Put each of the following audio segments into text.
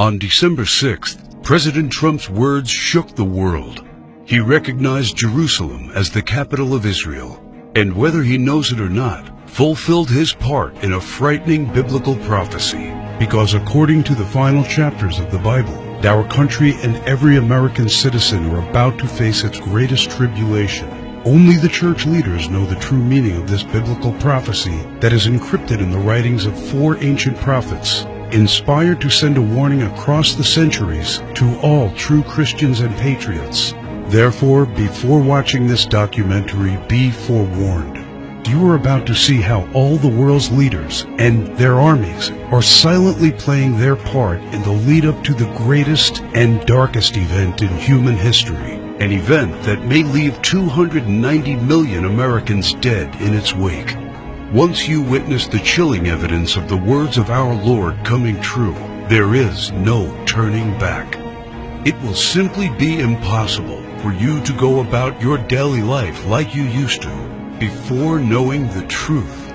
On December 6th, President Trump's words shook the world. He recognized Jerusalem as the capital of Israel, and whether he knows it or not, fulfilled his part in a frightening biblical prophecy. Because according to the final chapters of the Bible, our country and every American citizen are about to face its greatest tribulation. Only the church leaders know the true meaning of this biblical prophecy that is encrypted in the writings of 4 ancient prophets, inspired to send a warning across the centuries to all true Christians and patriots. Therefore, before watching this documentary, be forewarned. You are about to see how all the world's leaders and their armies are silently playing their part in the lead up to the greatest and darkest event in human history, an event that may leave 290 million Americans dead in its wake. Once you witness the chilling evidence of the words of our Lord coming true, there is no turning back. It will simply be impossible for you to go about your daily life like you used to, before knowing the truth.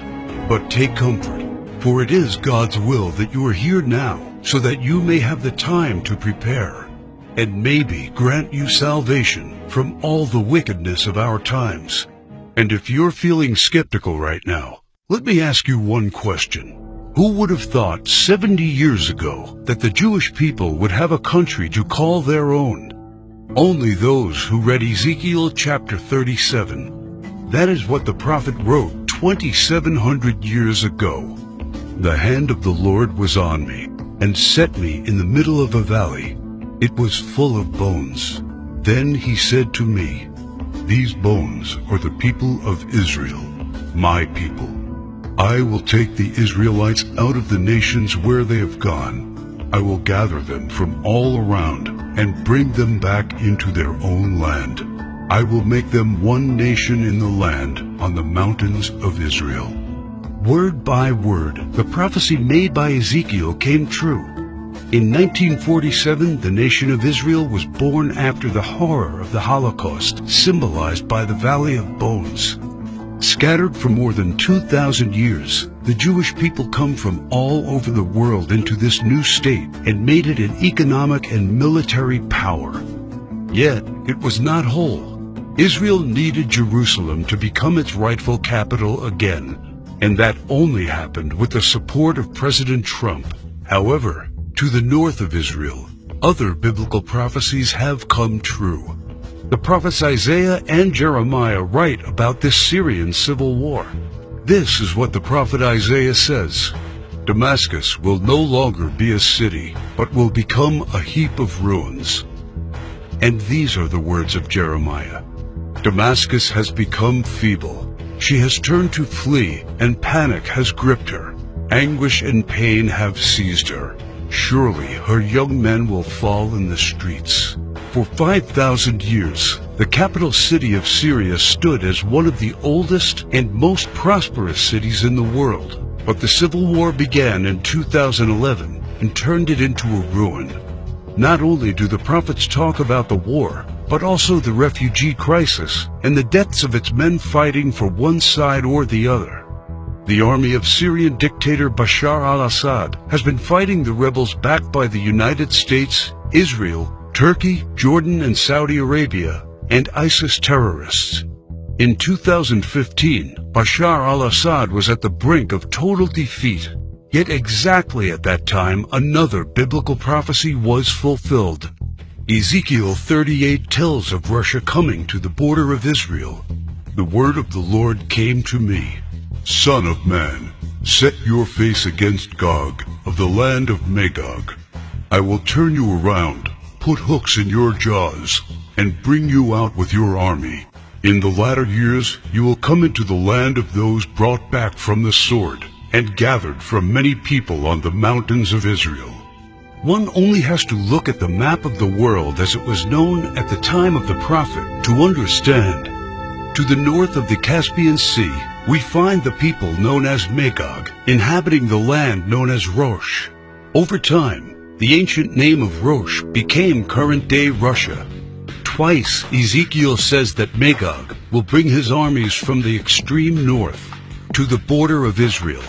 But take comfort, for it is God's will that you are here now, so that you may have the time to prepare, and maybe grant you salvation from all the wickedness of our times. And if you're feeling skeptical right now, let me ask you one question. Who would have thought 70 years ago that the Jewish people would have a country to call their own? Only those who read Ezekiel chapter 37. That is what the prophet wrote 2,700 years ago. The hand of the Lord was on me, and set me in the middle of a valley. It was full of bones. Then he said to me, "These bones are the people of Israel, my people. I will take the Israelites out of the nations where they have gone. I will gather them from all around and bring them back into their own land. I will make them one nation in the land on the mountains of Israel." Word by word, the prophecy made by Ezekiel came true. In 1947, the nation of Israel was born after the horror of the Holocaust, symbolized by the Valley of Bones. Scattered for more than 2,000 years, the Jewish people come from all over the world into this new state and made it an economic and military power. Yet, it was not whole. Israel needed Jerusalem to become its rightful capital again, and that only happened with the support of President Trump. However, to the north of Israel, other biblical prophecies have come true. The prophets Isaiah and Jeremiah write about this Syrian civil war. This is what the prophet Isaiah says: "Damascus will no longer be a city, but will become a heap of ruins." And these are the words of Jeremiah: "Damascus has become feeble. She has turned to flee, and panic has gripped her. Anguish and pain have seized her. Surely her young men will fall in the streets." For 5,000 years, the capital city of Syria stood as one of the oldest and most prosperous cities in the world. But the civil war began in 2011 and turned it into a ruin. Not only do the prophets talk about the war, but also the refugee crisis and the deaths of its men fighting for one side or the other. The army of Syrian dictator Bashar al-Assad has been fighting the rebels backed by the United States, Israel, Turkey, Jordan, and Saudi Arabia, and ISIS terrorists. In 2015, Bashar al-Assad was at the brink of total defeat. Yet exactly at that time, another biblical prophecy was fulfilled. Ezekiel 38 tells of Russia coming to the border of Israel. The word of the Lord came to me: "Son of man, set your face against Gog of the land of Magog. I will turn you around, put hooks in your jaws, and bring you out with your army. In the latter years you will come into the land of those brought back from the sword, and gathered from many people on the mountains of Israel." One only has to look at the map of the world as it was known at the time of the prophet to understand. To the north of the Caspian Sea, we find the people known as Magog, inhabiting the land known as Rosh. Over time, the ancient name of Rosh became current-day Russia. Twice, Ezekiel says that Magog will bring his armies from the extreme north to the border of Israel.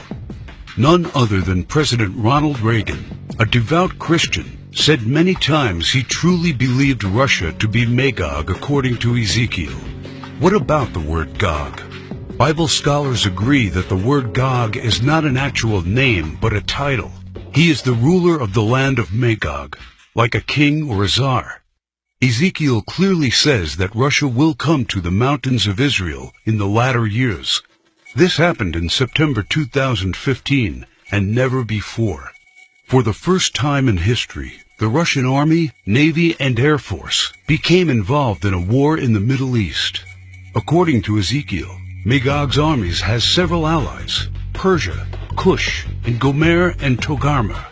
None other than President Ronald Reagan, a devout Christian, said many times he truly believed Russia to be Magog according to Ezekiel. What about the word Gog? Bible scholars agree that the word Gog is not an actual name, but a title. He is the ruler of the land of Magog, like a king or a czar. Ezekiel clearly says that Russia will come to the mountains of Israel in the latter years. This happened in September 2015 and never before. For the first time in history, the Russian Army, Navy, and Air Force became involved in a war in the Middle East. According to Ezekiel, Magog's armies has several allies: Persia, Cush, and Gomer and Togarmah.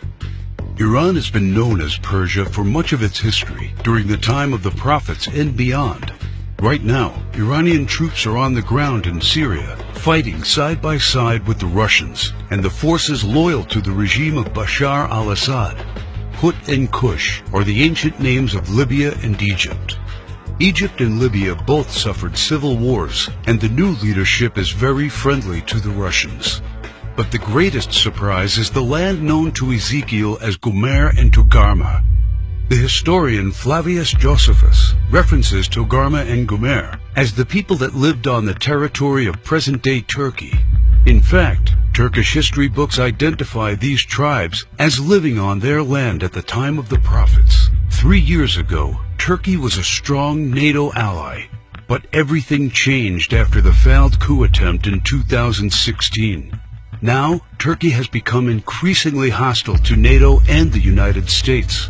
Iran has been known as Persia for much of its history, during the time of the prophets and beyond. Right now, Iranian troops are on the ground in Syria, fighting side by side with the Russians and the forces loyal to the regime of Bashar al-Assad. Put and Cush are the ancient names of Libya and Egypt. Egypt and Libya both suffered civil wars, and the new leadership is very friendly to the Russians. But the greatest surprise is the land known to Ezekiel as Gomer and Togarmah. The historian Flavius Josephus references Togarmah and Gomer as the people that lived on the territory of present-day Turkey. In fact, Turkish history books identify these tribes as living on their land at the time of the prophets. 3 years ago, Turkey was a strong NATO ally, but everything changed after the failed coup attempt in 2016. Now, Turkey has become increasingly hostile to NATO and the United States.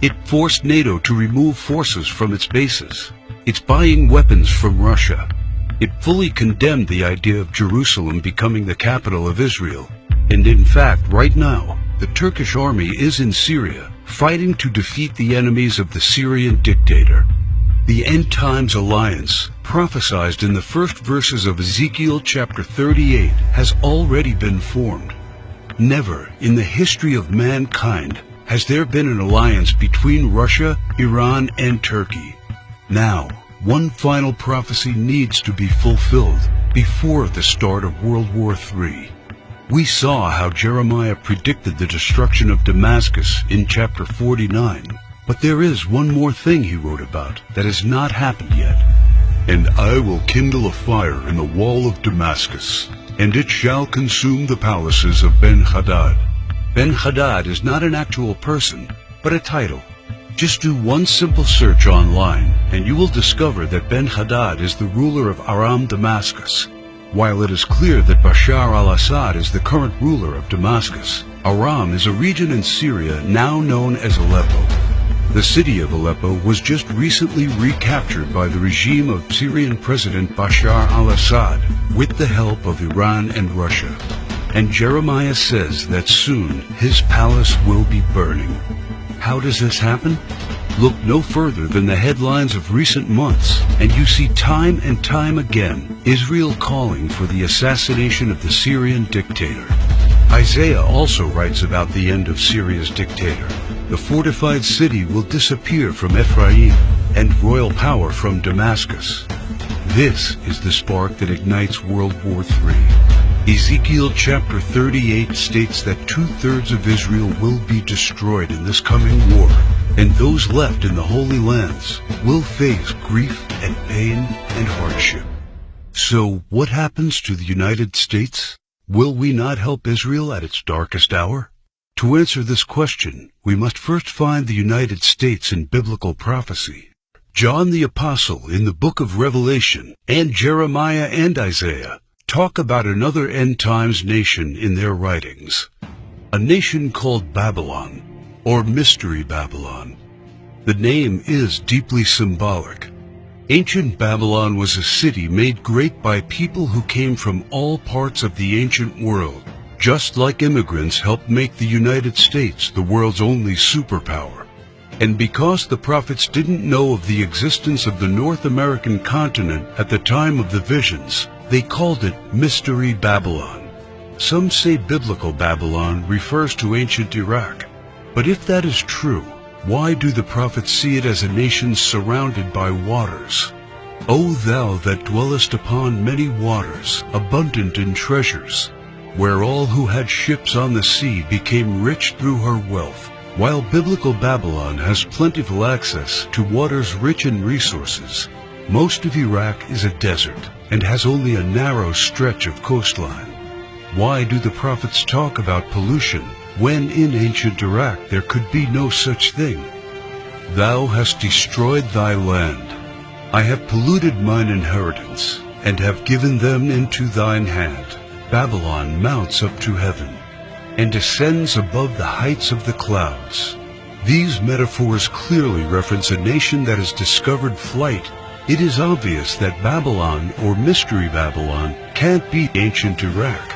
It forced NATO to remove forces from its bases. It's buying weapons from Russia. It fully condemned the idea of Jerusalem becoming the capital of Israel. And in fact, right now, the Turkish army is in Syria, fighting to defeat the enemies of the Syrian dictator. The End Times Alliance, prophesied in the first verses of Ezekiel chapter 38, has already been formed. Never in the history of mankind has there been an alliance between Russia, Iran, and Turkey. Now, one final prophecy needs to be fulfilled before the start of World War III. We saw how Jeremiah predicted the destruction of Damascus in chapter 49, but there is one more thing he wrote about that has not happened yet. And I will kindle a fire in the wall of Damascus, and it shall consume the palaces of Ben-Hadad. Ben-Hadad is not an actual person, but a title. Just do one simple search online, and you will discover that Ben-Hadad is the ruler of Aram Damascus. While it is clear that Bashar al-Assad is the current ruler of Damascus, Aram is a region in Syria now known as Aleppo. The city of Aleppo was just recently recaptured by the regime of Syrian President Bashar al-Assad with the help of Iran and Russia. And Jeremiah says that soon his palace will be burning. How does this happen? Look no further than the headlines of recent months, and you see time and time again Israel calling for the assassination of the Syrian dictator. Isaiah also writes about the end of Syria's dictator. The fortified city will disappear from Ephraim, and royal power from Damascus. This is the spark that ignites World War III. Ezekiel chapter 38 states that 2/3 of Israel will be destroyed in this coming war, and those left in the Holy Lands will face grief and pain and hardship. So what happens to the United States? Will we not help Israel at its darkest hour? To answer this question, we must first find the United States in biblical prophecy. John the Apostle in the book of Revelation, and Jeremiah and Isaiah talk about another end times nation in their writings. A nation called Babylon, or Mystery Babylon. The name is deeply symbolic. Ancient Babylon was a city made great by people who came from all parts of the ancient world, just like immigrants helped make the United States the world's only superpower. And because the prophets didn't know of the existence of the North American continent at the time of the visions, they called it Mystery Babylon. Some say biblical Babylon refers to ancient Iraq. But if that is true, why do the prophets see it as a nation surrounded by waters? O thou that dwellest upon many waters, abundant in treasures, where all who had ships on the sea became rich through her wealth, While biblical Babylon has plentiful access to waters rich in resources, most of Iraq is a desert and has only a narrow stretch of coastline. Why do the prophets talk about pollution when in ancient Iraq there could be no such thing? Thou hast destroyed thy land. I have polluted mine inheritance, and have given them into thine hand. Babylon mounts up to heaven, and descends above the heights of the clouds. These metaphors clearly reference a nation that has discovered flight. It is obvious that Babylon, or Mystery Babylon, can't be ancient Iraq.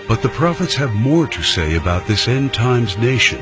But the prophets have more to say about this end times nation.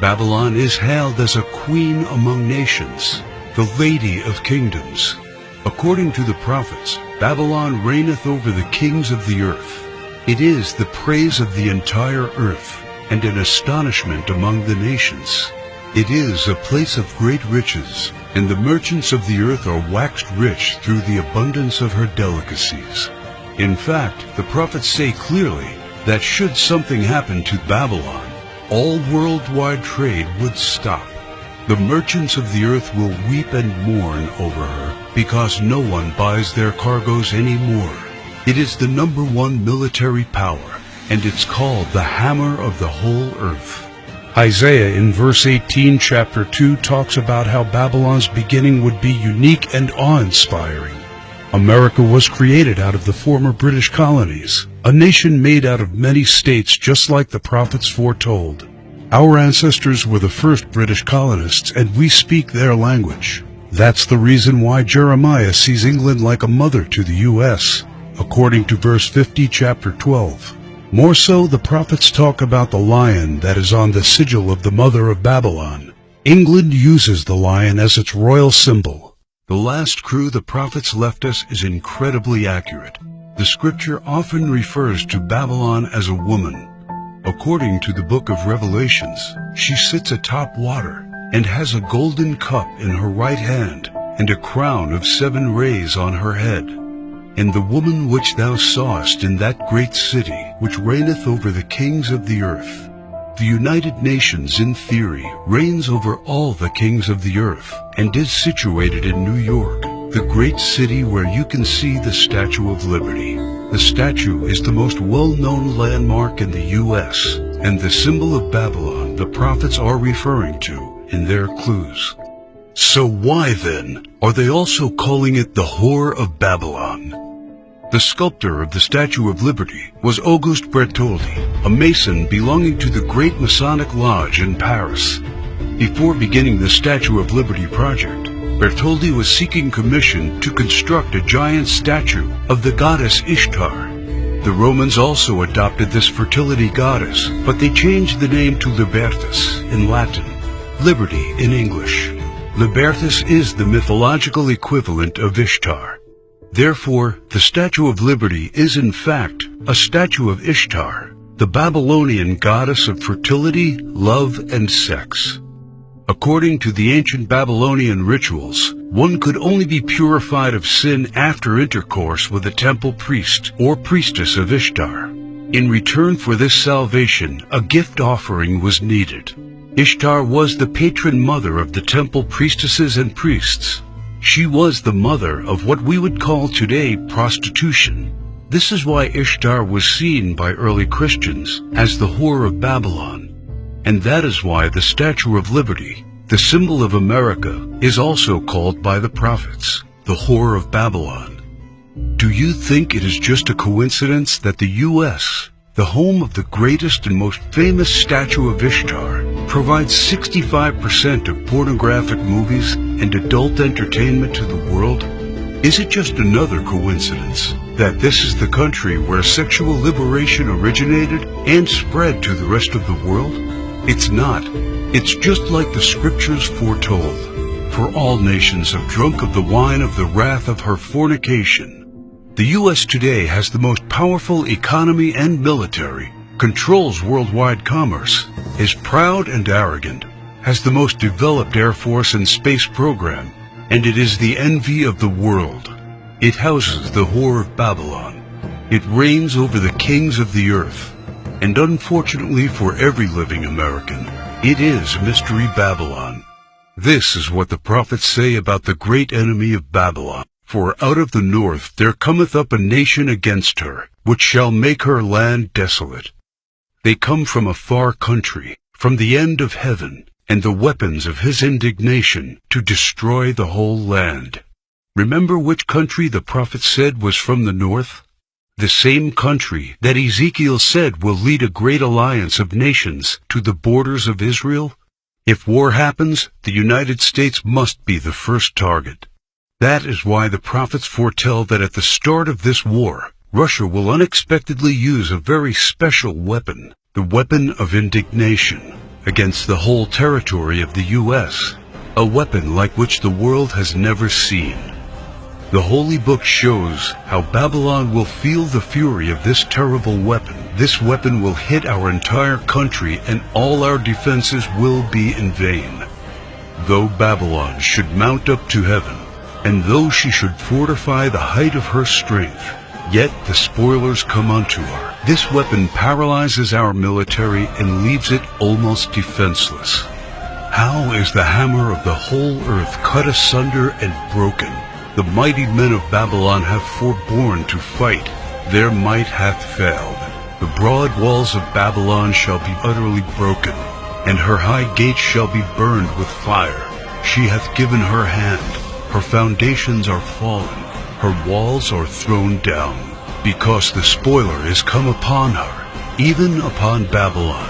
Babylon is hailed as a queen among nations, the lady of kingdoms. According to the prophets, Babylon reigneth over the kings of the earth. It is the praise of the entire earth, and an astonishment among the nations. It is a place of great riches, and the merchants of the earth are waxed rich through the abundance of her delicacies. In fact, the prophets say clearly that should something happen to Babylon, all worldwide trade would stop. The merchants of the earth will weep and mourn over her, because no one buys their cargoes anymore. It is the #1 military power, and it's called the hammer of the whole earth. Isaiah in verse 18, chapter 2, talks about how Babylon's beginning would be unique and awe-inspiring. America was created out of the former British colonies, a nation made out of many states just like the prophets foretold. Our ancestors were the first British colonists, and we speak their language. That's the reason why Jeremiah sees England like a mother to the U.S., according to verse 50, chapter 12. More so, the prophets talk about the lion that is on the sigil of the mother of Babylon. England uses the lion as its royal symbol. The last crew the prophets left us is incredibly accurate. The scripture often refers to Babylon as a woman. According to the book of Revelations, she sits atop water and has a golden cup in her right hand and a crown of 7 rays on her head. And the woman which thou sawest in that great city, which reigneth over the kings of the earth. The United Nations, in theory, reigns over all the kings of the earth, and is situated in New York, the great city where you can see the Statue of Liberty. The statue is the most well-known landmark in the U.S., and the symbol of Babylon the prophets are referring to in their clues. So why, then, are they also calling it the Whore of Babylon? The sculptor of the Statue of Liberty was Auguste Bertoldi, a Mason belonging to the Great Masonic Lodge in Paris. Before beginning the Statue of Liberty project, Bertoldi was seeking commission to construct a giant statue of the goddess Ishtar. The Romans also adopted this fertility goddess, but they changed the name to Libertas in Latin, Liberty in English. Libertas is the mythological equivalent of Ishtar. Therefore, the Statue of Liberty is in fact a statue of Ishtar, the Babylonian goddess of fertility, love, and sex. According to the ancient Babylonian rituals, one could only be purified of sin after intercourse with a temple priest or priestess of Ishtar. In return for this salvation, a gift offering was needed. Ishtar was the patron mother of the temple priestesses and priests. She was the mother of what we would call today prostitution. This is why Ishtar was seen by early Christians as the Whore of Babylon. And that is why the Statue of Liberty, the symbol of America, is also called by the prophets the Whore of Babylon. Do you think it is just a coincidence that the U.S., the home of the greatest and most famous statue of Ishtar, provides 65% of pornographic movies and adult entertainment to the world? Is it just another coincidence that this is the country where sexual liberation originated and spread to the rest of the world? It's not. It's just like the scriptures foretold. For all nations have drunk of the wine of the wrath of her fornication. The U.S. today has the most powerful economy and military, controls worldwide commerce, is proud and arrogant, has the most developed Air Force and space program, and it is the envy of the world. It houses the Whore of Babylon. It reigns over the kings of the earth. And unfortunately for every living American, It is Mystery Babylon. This is what the prophets say about the great enemy of Babylon. For out of the north there cometh up a nation against her, which shall make her land desolate. They come from a far country, from the end of heaven, and the weapons of his indignation to destroy the whole land. Remember which country the prophet said was from the north? The same country that Ezekiel said will lead a great alliance of nations to the borders of Israel? If war happens, the United States must be the first target. That is why the prophets foretell that at the start of this war, Russia will unexpectedly use a very special weapon, the weapon of indignation, against the whole territory of the U.S., a weapon like which the world has never seen. The Holy Book shows how Babylon will feel the fury of this terrible weapon. This weapon will hit our entire country, and all our defenses will be in vain. Though Babylon should mount up to heaven, and though she should fortify the height of her strength, yet the spoilers come unto her. This weapon paralyzes our military and leaves it almost defenseless. How is the hammer of the whole earth cut asunder and broken? The mighty men of Babylon have forborne to fight. Their might hath failed. The broad walls of Babylon shall be utterly broken, and her high gates shall be burned with fire. She hath given her hand. Her foundations are fallen. Her walls are thrown down, because the spoiler is come upon her, even upon Babylon.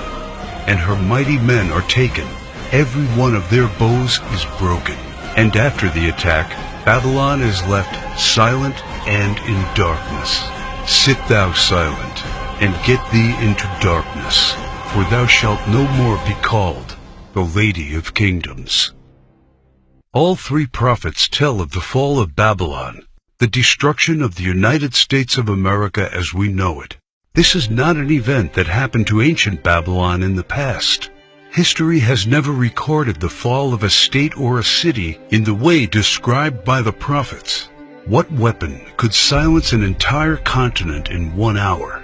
And her mighty men are taken. Every one of their bows is broken. And after the attack, Babylon is left silent and in darkness. Sit thou silent, and get thee into darkness, for thou shalt no more be called the Lady of Kingdoms. All three prophets tell of the fall of Babylon, the destruction of the United States of America as we know it. This is not an event that happened to ancient Babylon in the past. History has never recorded the fall of a state or a city in the way described by the prophets. What weapon could silence an entire continent in 1 hour?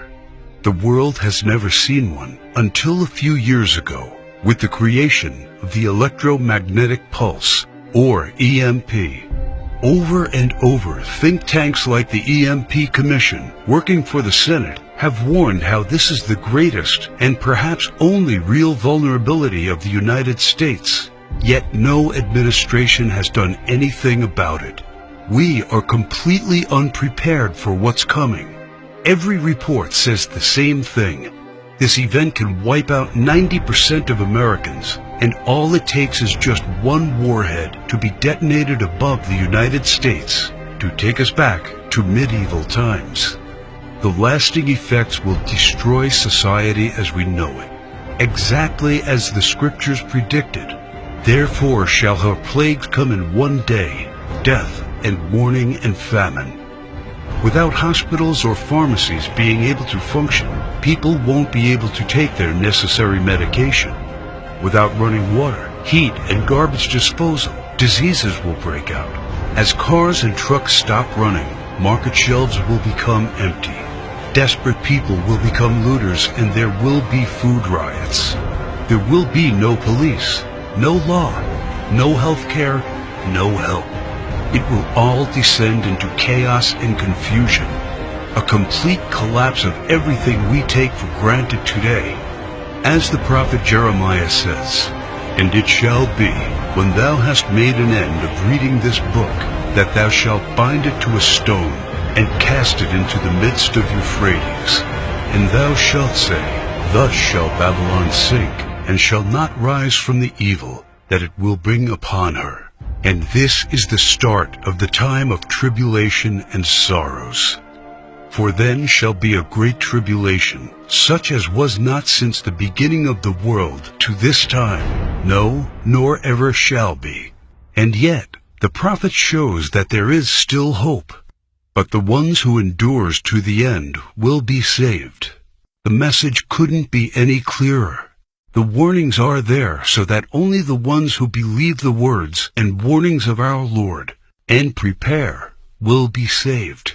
The world has never seen one until a few years ago, with the creation of the electromagnetic pulse, or EMP. Over and over, think tanks like the EMP Commission, working for the Senate, have warned how this is the greatest and perhaps only real vulnerability of the United States. Yet no administration has done anything about it. We are completely unprepared for what's coming. Every report says the same thing. This event can wipe out 90% of Americans, and all it takes is just one warhead to be detonated above the United States to take us back to medieval times. The lasting effects will destroy society as we know it, exactly as the scriptures predicted. Therefore shall her plagues come in one day, death and mourning and famine. Without hospitals or pharmacies being able to function, people won't be able to take their necessary medication. Without running water, heat, and garbage disposal, diseases will break out. As cars and trucks stop running, market shelves will become empty. Desperate people will become looters, and there will be food riots. There will be no police, no law, no health care, no help. It will all descend into chaos and confusion, a complete collapse of everything we take for granted today. As the prophet Jeremiah says, "And it shall be, when thou hast made an end of reading this book, that thou shalt bind it to a stone, and cast it into the midst of Euphrates. And thou shalt say, Thus shall Babylon sink, and shall not rise from the evil that it will bring upon her. And this is the start of the time of tribulation and sorrows. For then shall be a great tribulation, such as was not since the beginning of the world to this time, no, nor ever shall be." And yet, the prophet shows that there is still hope. But the ones who endures to the end will be saved. The message couldn't be any clearer. The warnings are there so that only the ones who believe the words and warnings of our Lord and prepare will be saved.